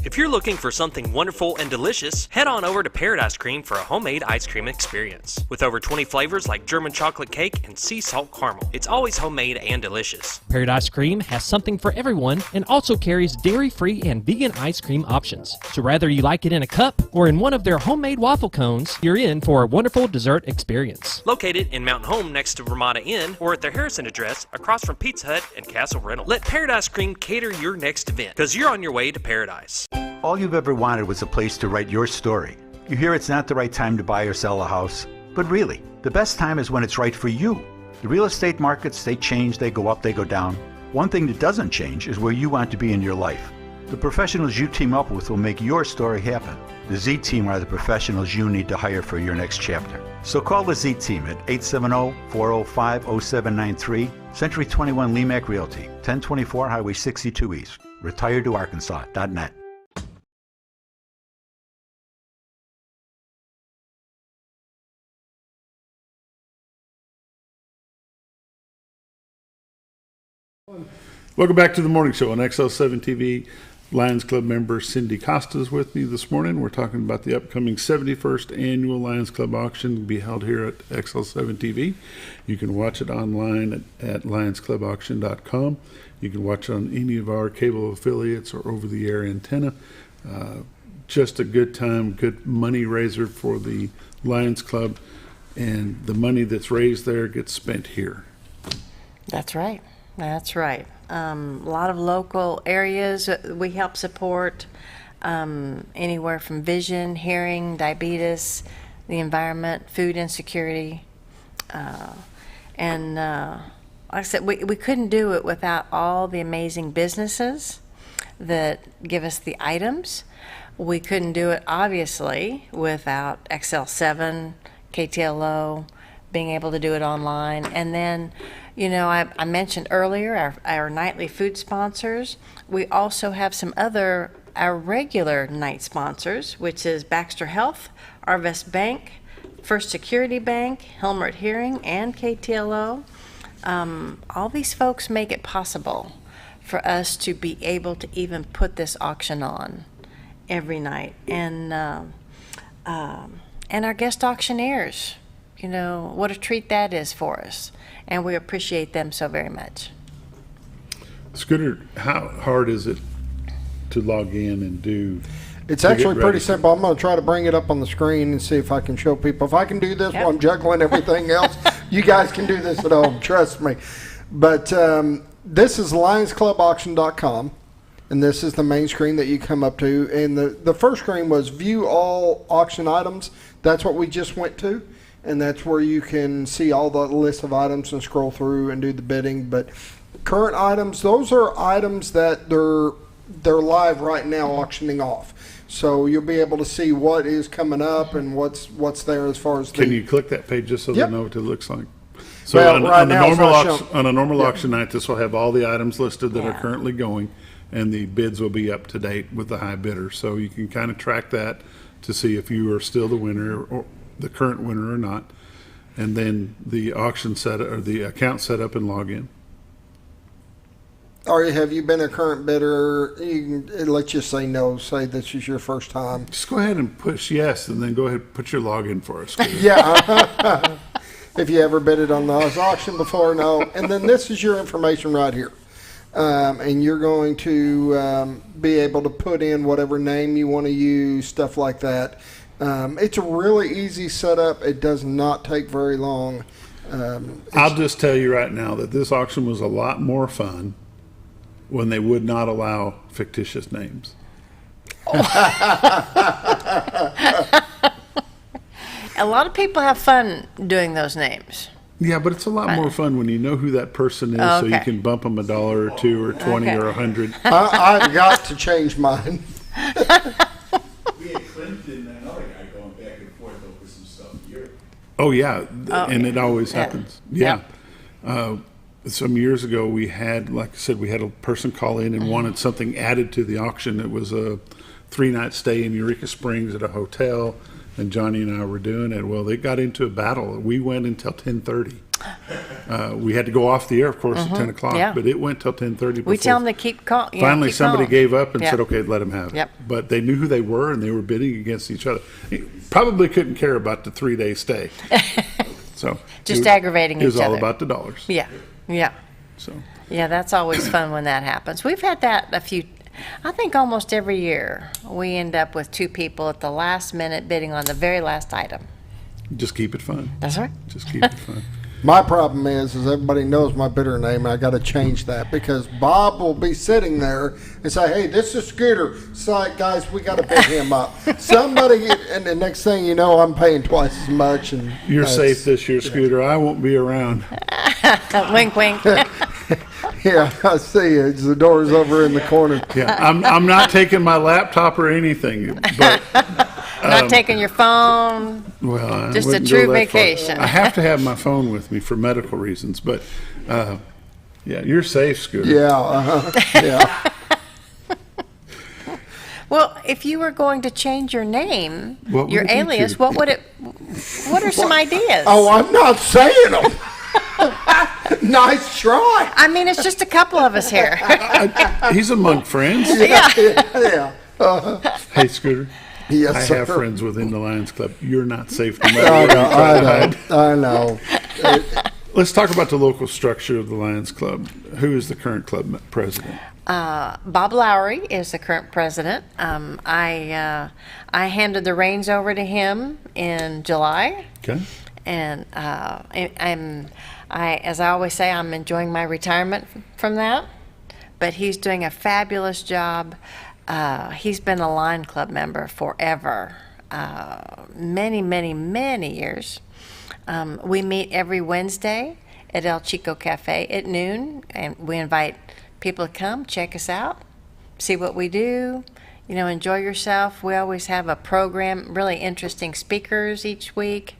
S1: If you're looking for something wonderful and delicious, head on over to Paradise Cream for a homemade ice cream experience. With over 20 flavors like German chocolate cake and sea salt caramel, it's always homemade and delicious. Paradise Cream has something for everyone and also carries dairy-free and vegan ice cream options. So whether you like it in a cup or in one of their homemade waffle cones, you're in for a wonderful dessert experience. Located in Mountain Home next to Ramada Inn or at their Harrison address across from Pizza Hut and Castle Rental. Let Paradise Cream cater your next event, because you're on your way to paradise.
S20: All you've ever wanted was a place to write your story. You hear it's not the right time to buy or sell a house, but really, the best time is when it's right for you. The real estate markets, they change, they go up, they go down. One thing that doesn't change is where you want to be in your life. The professionals you team up with will make your story happen. The Z Team are the professionals you need to hire for your next chapter. So call the Z Team at 870-405-0793, Century 21 Lemac Realty, 1024 Highway 62 East, retiredtoarkansas.net.
S2: Welcome back to the morning show on XL7-TV. Lions Club member Cindy Costa is with me this morning. We're talking about the upcoming 71st annual Lions Club auction to be held here at XL7-TV. You can watch it online at lionsclubauction.com. You can watch it on any of our cable affiliates or over-the-air antenna. Just a good time, good money raiser for the Lions Club, and the money that's raised there gets spent here.
S5: That's right. That's right. A lot of local areas we help support, anywhere from vision, hearing, diabetes, the environment, food insecurity. And like I said, we couldn't do it without all the amazing businesses that give us the items. We couldn't do it, obviously, without XL7, KTLO, being able to do it online. And then, you know, I mentioned earlier our nightly food sponsors. We also have some other, our regular night sponsors, which is Baxter Health, Arvest Bank, First Security Bank, Helmert Hearing, and KTLO. All these folks make it possible for us to be able to even put this auction on every night. And our guest auctioneers, you know, what a treat that is for us. And we appreciate them so very much.
S2: Scooter, how hard is it to log in and do?
S3: It's actually pretty simple. I'm going to try to bring it up on the screen and see if I can show people. If I can do this while I'm juggling everything else, you guys can do this at home. Trust me. But this is lionsclubauction.com, and this is the main screen that you come up to. And the first screen was view all auction items. That's what we just went to. And that's where you can see all the list of items and scroll through and do the bidding. But current items, those are items that they're live right now auctioning off. So you'll be able to see what is coming up and what's there as far as.
S2: Can you click that page just so they know what it looks like? So on a normal auction night, this will have all the items listed that are currently going, and the bids will be up to date with the high bidder. So you can kind of track that to see if you are still the winner or the current winner or not, and then the auction set or the account set up and log in.
S3: Or have you been a current bidder? Let's just say no. Say this is your first time.
S2: Just go ahead and push yes, and then go ahead and put your login for us.
S3: Yeah. If you ever bidded on the auction before, no. And then this is your information right here. and you're going to be able to put in whatever name you want to use, stuff like that. It's a really easy setup. It does not take very long.
S2: I'll just tell you right now that this auction was a lot more fun when they would not allow fictitious names.
S5: A lot of people have fun doing those names.
S2: Yeah, but it's a lot more fun when you know who that person is, so you can bump them $1 or $2 or 20 or 100.
S3: I've got to change mine.
S2: We had Clinton and another guy going back and forth over some stuff here. Oh yeah, and it always happens. Yeah. Some years ago, we had, like I said, we had a person call in and wanted something added to the auction. It was a 3-night stay in Eureka Springs at a hotel, and Johnny and I were doing it. Well, they got into a battle. We went until 10:30. We had to go off the air, of course, at 10 o'clock, but it went till 10:30.
S5: We tell them to keep calm.
S2: Finally, somebody gave up and said, okay, let them have it.
S5: Yep.
S2: But they knew who they were, and they were bidding against each other. Probably couldn't care about the 3-day stay. So
S5: just aggravating each other.
S2: It was all about the dollars.
S5: Yeah. Yeah.
S2: So.
S5: Yeah, that's always fun when that happens. We've had that a few, I think almost every year. We end up with 2 people at the last minute bidding on the very last item.
S2: Just keep it fun.
S5: That's right.
S2: Just keep it fun.
S3: My problem is everybody knows my bidder name, and I got to change that because Bob will be sitting there and say, "Hey, this is Scooter." It's like, guys, we got to bid him up. Somebody, and the next thing you know, I'm paying twice as much. And
S2: you're safe this year, Scooter. I won't be around.
S5: Wink, wink.
S3: Yeah, I see you. The door's over in the corner.
S2: Yeah, I'm not taking my laptop or anything, but.
S5: Not taking your phone.
S2: Well,
S5: just a true vacation.
S2: I have to have my phone with me for medical reasons, but yeah, you're safe, Scooter.
S3: Yeah, yeah.
S5: Well, if you were going to change your name, your
S2: would it be,
S5: alias,
S2: Scooter?
S5: what would it? What are some ideas?
S3: Oh, I'm not saying them. Nice try.
S5: I mean, it's just a couple of us here.
S2: He's among friends.
S3: Yeah.
S2: Hey, Scooter.
S3: Yes,
S2: I
S3: sir.
S2: have friends within the Lions Club. You're not safe no matter where you try to hide.
S3: I know.
S2: Let's talk about the local structure of the Lions Club. Who is the current club president?
S5: Bob Lowry is the current president. I handed the reins over to him in July.
S2: Okay.
S5: And as I always say, I'm enjoying my retirement from that. But he's doing a fabulous job. He's been a Lion Club member forever, many, many, many years. We meet every Wednesday at El Chico Cafe at noon, and we invite people to come, check us out, see what we do, enjoy yourself. We always have a program, really interesting speakers each week.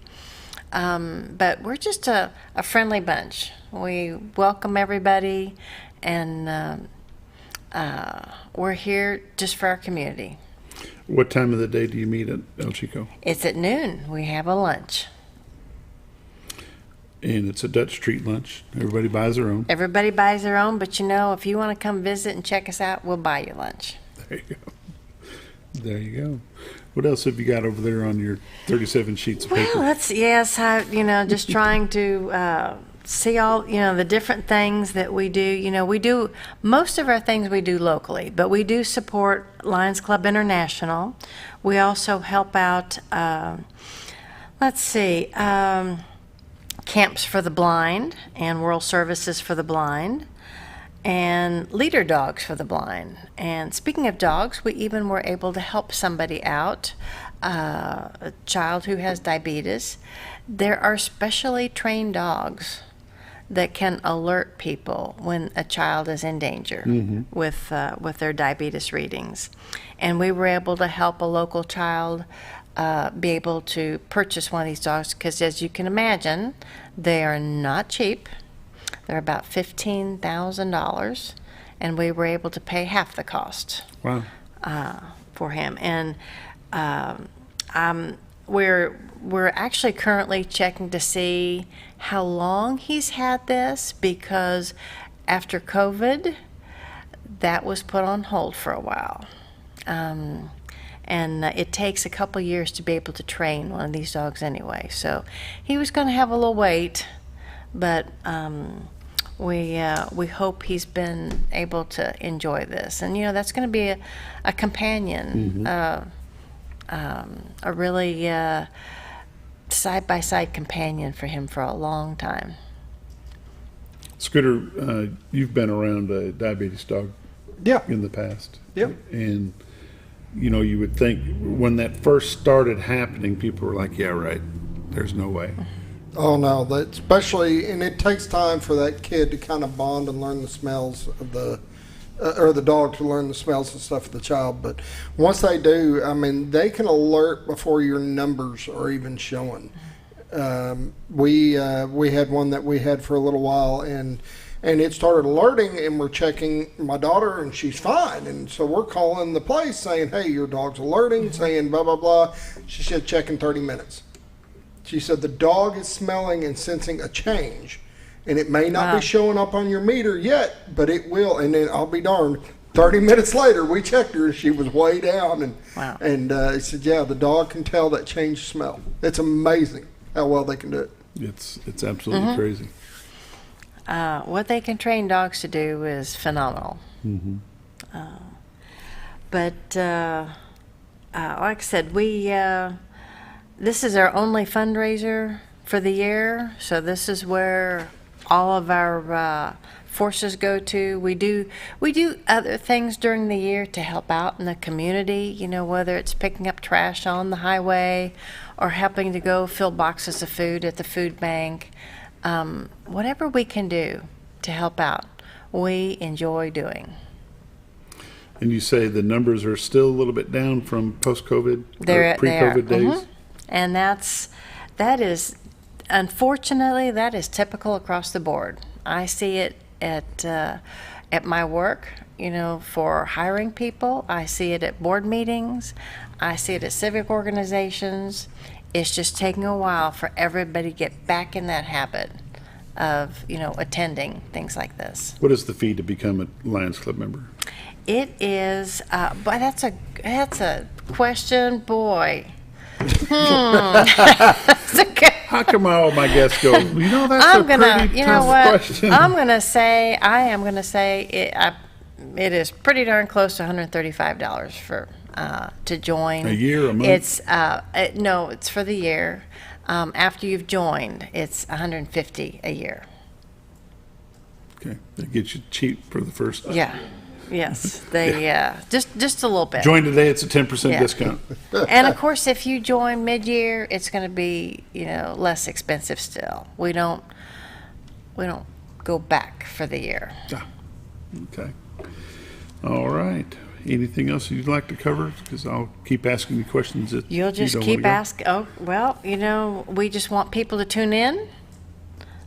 S5: But we're just a friendly bunch. We welcome everybody, and we're here just for our community.
S2: What time of the day do you meet at El Chico?
S5: It's at noon. We have a lunch.
S2: And it's a Dutch treat lunch. Everybody buys their own.
S5: Everybody buys their own, but if you want to come visit and check us out, we'll buy you lunch.
S2: There you go. There you go. What else have you got over there on your 37 sheets of paper?
S5: Well, just trying to see all, the different things that we do. We do, most of our things we do locally, but we do support Lions Club International. We also help out, Camps for the Blind and World Services for the Blind and Leader Dogs for the Blind. And speaking of dogs, we even were able to help somebody out, a child who has diabetes. There are specially trained dogs that can alert people when a child is in danger with their diabetes readings. And we were able to help a local child be able to purchase one of these dogs because, as you can imagine, they are not cheap. They're about $15,000, and we were able to pay half the cost.
S2: Wow.
S5: For him. And we're actually currently checking to see how long he's had this, because after COVID, that was put on hold for a while. And it takes a couple years to be able to train one of these dogs anyway. So he was going to have a little wait, but we hope he's been able to enjoy this, and that's going to be a companion, a really side-by-side companion for him for a long time.
S2: Scooter, you've been around a diabetes dog in the past.
S3: Yep.
S2: And, you would think when that first started happening, people were like, yeah, right, there's no way.
S3: Oh, no, and it takes time for that kid to kind of bond and learn the smells of or the dog to learn the smells and stuff of the child. But once they do, I mean, they can alert before your numbers are even showing. We had one that we had for a little while, and it started alerting, and we're checking my daughter, and she's fine. And so we're calling the place saying, hey, your dog's alerting, saying blah, blah, blah. She said, check in 30 minutes. She said the dog is smelling and sensing a change, and it may not be showing up on your meter yet, but it will. And then I'll be darned, 30 minutes later, we checked her, and she was way down. And he said, yeah, the dog can tell that changed smell. It's amazing how well they can do it.
S2: It's absolutely crazy.
S5: What they can train dogs to do is phenomenal. But like I said, this is our only fundraiser for the year, so this is where all of our forces go to. We do other things during the year to help out in the community, whether it's picking up trash on the highway or helping to go fill boxes of food at the food bank. Whatever we can do to help out, we enjoy doing.
S2: And you say the numbers are still a little bit down from post-COVID,
S5: They
S2: pre-COVID days?
S5: And that is, unfortunately, that is typical across the board. I see it at my work, for hiring people. I see it at board meetings. I see it at civic organizations. It's just taking a while for everybody to get back in that habit of, attending things like this.
S2: What is the fee to become a Lions Club member?
S5: It is, but that's a question, boy.
S2: How come all my guests go, that's a pretty tough question?
S5: I am going to say it is pretty darn close to $135 for to join.
S2: A year, a month?
S5: It's no, it's for the year. After you've joined, it's $150 a year.
S2: Okay, that gets you cheap for the first.
S5: Yeah. Yes, they just a little bit.
S2: Join today; it's a 10% discount.
S5: And of course, if you join mid-year, it's going to be less expensive still. We don't go back for the year.
S2: Okay. All right. Anything else you'd like to cover? Because I'll keep asking you questions.
S5: You'll just keep asking. Oh well, we just want people to tune in.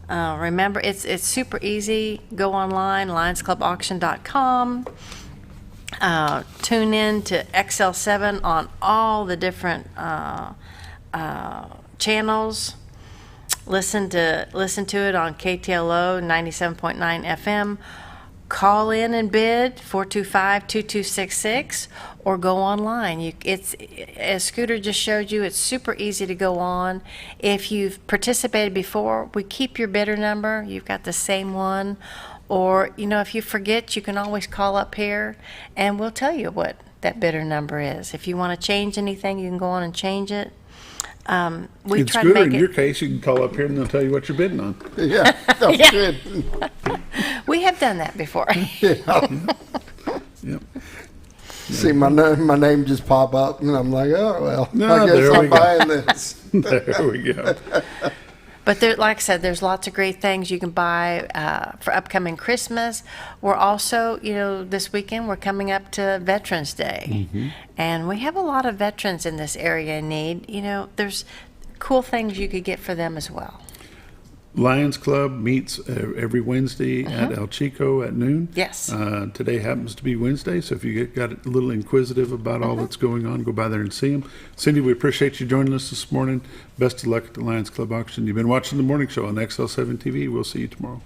S5: Remember, it's super easy. Go online, lionsclubauction.com. Tune in to XL7 on all the different channels. Listen to it on KTLO 97.9 FM. Call in and bid 425-2266, or go online. It's as Scooter just showed you. It's super easy to go on. If you've participated before, we keep your bidder number. You've got the same one, or if you forget, you can always call up here, and we'll tell you what that bidder number is. If you want to change anything, you can go on and change it. We try to make
S2: in your case, you can call up here and they'll tell you what you're bidding on.
S3: Yeah, that's good.
S5: We have done that before.
S2: Yep.
S3: See, my name just pop up, and I'm like, oh, well,
S2: No,
S3: I guess
S2: there
S3: I'm
S2: we go.
S3: buying this.
S2: There we go.
S5: But like I said, there's lots of great things you can buy for upcoming Christmas. We're also, this weekend we're coming up to Veterans Day, and we have a lot of veterans in this area in need. There's cool things you could get for them as well.
S2: Lions Club meets every Wednesday at El Chico at noon.
S5: Yes.
S2: Today happens to be Wednesday, so if you got a little inquisitive about all that's going on, go by there and see them. Cindy, we appreciate you joining us this morning. Best of luck at the Lions Club auction. You've been watching The Morning Show on XL7-TV. We'll see you tomorrow.